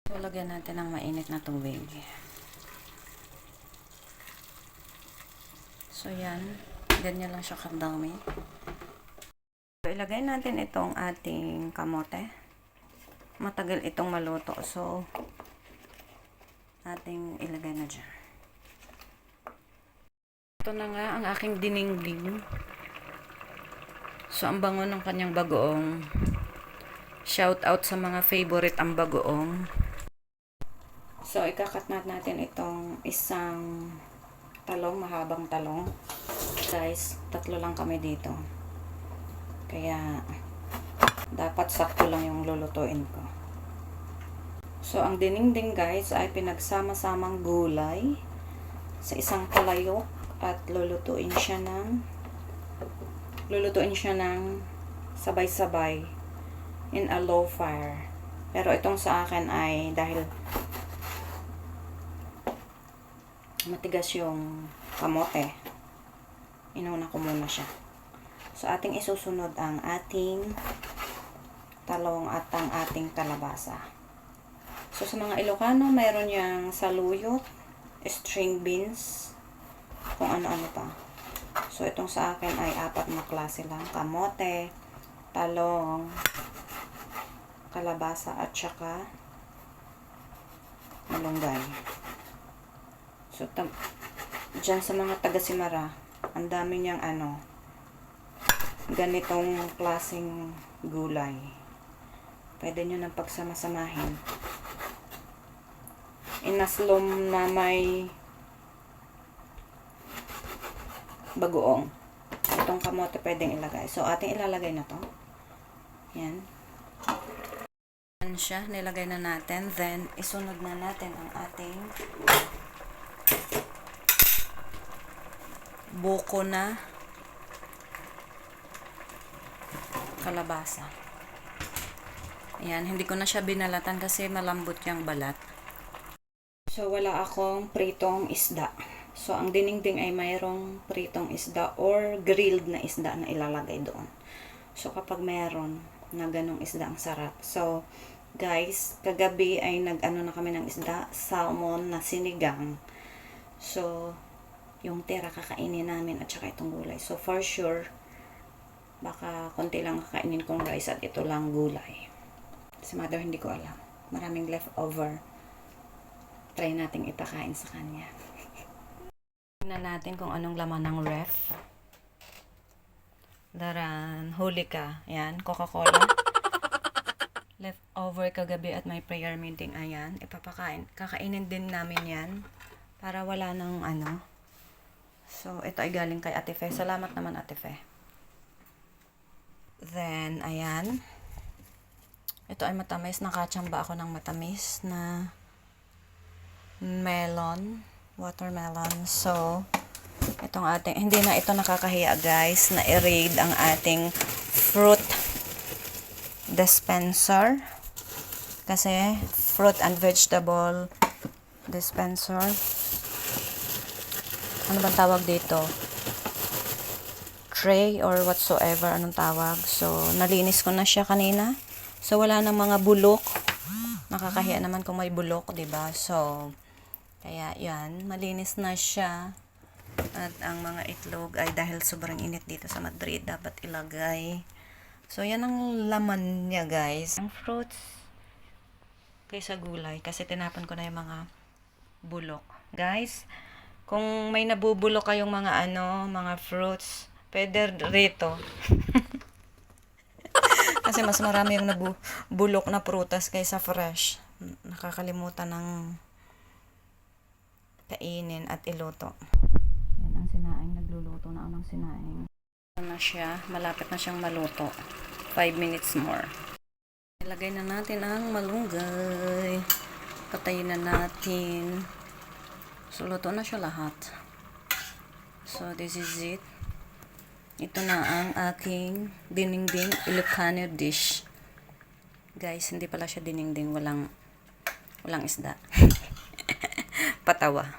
So, lagyan natin ng mainit na tubig. So, yan. Ganyan lang siya kadami. So, ilagay natin itong ating kamote. Matagal itong maluto. So, ating ilagay na dyan. Ito na nga ang aking dinengding. So, ang bango ng kanyang bagoong. Shout out sa mga favorite ang bagoong. So, ikakat natin itong isang talong, mahabang talong. Guys, 3 lang kami dito. Kaya, dapat sakto lang yung lulutuin ko. So, ang dinengding guys ay pinagsama-samang gulay sa isang palayok at lulutuin siya ng sabay-sabay in a low fire. Pero itong sa akin ay dahil matigas yung kamote, inuna ko muna siya. So, ating isusunod ang ating talong at ang ating kalabasa. So, sa mga Ilocano, mayroon yang saluyot, string beans, kung ano-ano pa. So, itong sa akin ay 4 na klase lang. Kamote, talong, kalabasa, at saka malunggay. So, dyan sa mga taga-Simara, ang dami niyang ganitong klaseng gulay. Pwede nyo nang pagsama-samahin. Inaslom na may bagoong. Itong kamote pwedeng ilagay. So, ating ilalagay na to. Yan. Yan siya. Nilagay na natin. Then, isunod na natin ang ating buko na kalabasa. Ayan, hindi ko na siya binalatan kasi malambot yung balat. So, wala akong pritong isda. So, ang dinengding ay mayroong pritong isda or grilled na isda na ilalagay doon. So, kapag mayroon na ganong isda, ang sarap. So, guys, kagabi ay nag-ano na kami ng isda, salmon na sinigang. So, yung tira kakainin namin at saka itong gulay. So, for sure, baka konti lang kakainin kong rice at ito lang gulay. Si mother hindi ko alam. Maraming leftover. Try nating ipakain sa kanya. Tingnan natin kung anong laman ng ref. Daran, huli ka. Ayan, Coca-Cola. Leftover kagabi at may prayer meeting. Ayan, ipapakain. Kakainin din namin yan. Para wala ng So, ito ay galing kay Ate Fe. Salamat naman, Ate Fe. Then, ayan. Ito ay matamis. Nakatsamba ako ng matamis na melon. Watermelon. So, itong ating, hindi na ito nakakahiya guys, na i-raid ang ating fruit dispenser. Kasi, fruit and vegetable dispenser. Ano bang tawag dito? Tray or whatsoever. Anong tawag? So, nalinis ko na siya kanina. So, wala nang mga bulok. Nakakahiya naman kung may bulok, diba? So, kaya yan. Malinis na siya. At ang mga itlog ay dahil sobrang init dito sa Madrid, dapat ilagay. So, yan ang laman niya, guys. Ang fruits kaysa gulay. Kasi tinapon ko na yung mga bulok. Guys, kung may nabubulok kayong mga mga fruits, pwede rito. Kasi mas marami yung nabubulok na prutas kaysa fresh. Nakakalimutan ng kainin at iluto. Yan ang sinaing. Nagluluto na ang sinaing. Na siya. Malapit na siyang maluto. 5 minutes more. Ilagay na natin ang malunggay. Patayin na natin. So, luto na siya lahat. So, this is it. Ito na ang aking dinengding Ilocano dish. Guys, hindi pala siya dinengding. Walang isda. Patawa.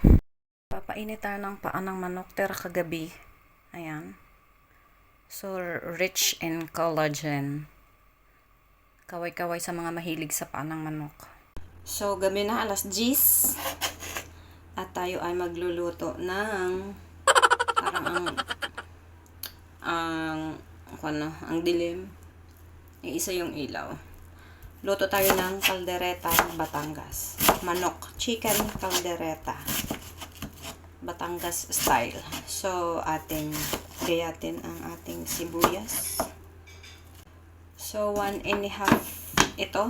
Papainit tayo ng paa ng manok. Tira kagabi. Ayan. So, rich in collagen. Kaway-kaway sa mga mahilig sa paa ng manok. So, gabi na, alas 10. At tayo ay magluluto ng parang ang dilim. Iisa yung ilaw. Luto tayo ng kaldereta Batangas. Manok. Chicken kaldereta. Batangas style. So, gayatin ang ating sibuyas. So, 1.5 ito.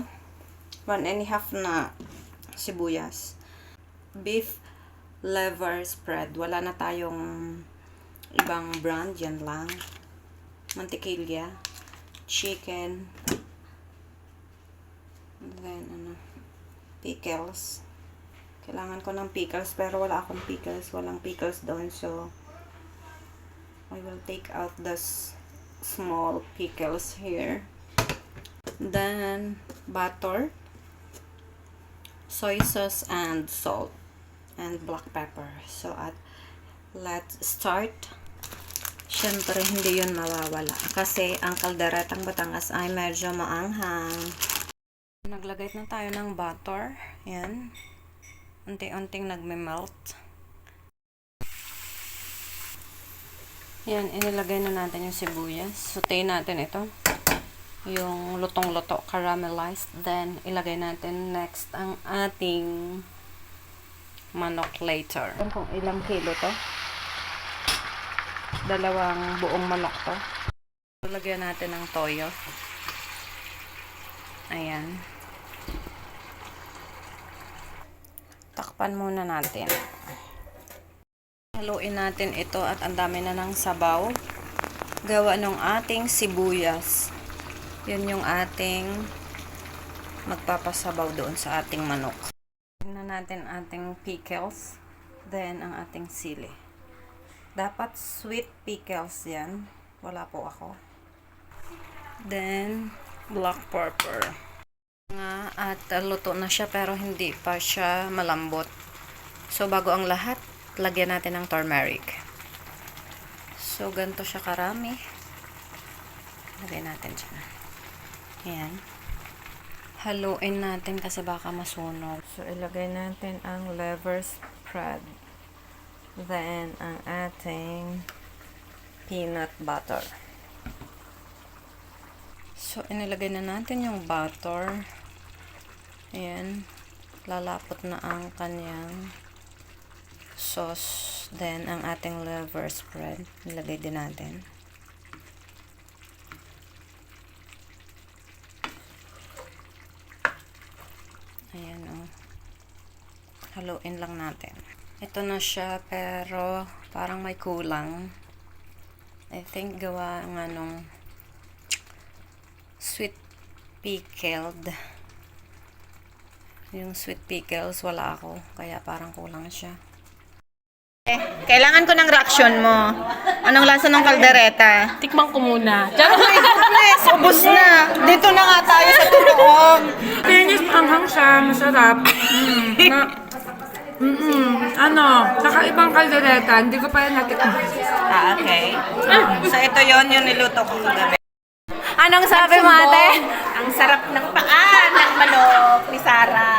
1.5 na sibuyas. Beef liver spread. Wala na tayong ibang brand. Yan lang. Mantikilya. Chicken. And then, pickles. Kailangan ko ng pickles, pero wala akong pickles. Walang pickles doon, so I will take out the small pickles here. Then, butter, soy sauce, and salt, and black pepper. So, let's start. Siyempre, hindi yun mawawala. Kasi, ang kalderetang Batangas ay medyo maanghang. Naglagay na tayo ng butter. Yan. Unti-unting nagme-melt. Yan, inilagay na natin yung sibuyas. Sautein natin ito. Yung lutong-luto, caramelized. Then, ilagay natin next ang ating manok later. Kung ilang kilo to. 2 buong manok to. Lagyan natin ng toyo. Ayan. Takpan muna natin. Haluin natin ito at ang dami na ng sabaw. Gawa ng ating sibuyas. Yun yung ating magpapasabaw doon sa ating manok. Tingnan natin ating pickles. Then, ang ating sili. Dapat sweet pickles yan. Wala po ako. Then, black pepper. At luto na siya pero hindi pa siya malambot. So, bago ang lahat, lagyan natin ng turmeric. So, ganito siya karami. Lagyan natin siya. Ayan. Haluin natin kasi baka masunog. So, ilagay natin ang liver spread. Then, ang ating peanut butter. So, inilagay na natin yung butter. Ayan. Lalapot na ang kanyang sauce. Then, ang ating liver spread. Nilagay din natin. Ayan, oh. Haluin lang natin. Ito na siya, pero parang may kulang. I think gawa ng sweet pickled. Yung sweet pickles, wala ako. Kaya parang kulang siya. Kailangan ko ng reaction mo. Anong lasa ng kaldereta? Tikman ko muna. Yes, ubos na. Dito na nga tayo sa totoo. Pinis, anghang siya. Masarap. Kakaibang kaldereta. Hindi ko pa yan natikman. Okay. So, ito yon yung niluto ko kagabi. Anong sabi mo, ate? Ang sarap ng paa ng manok ni Sarah.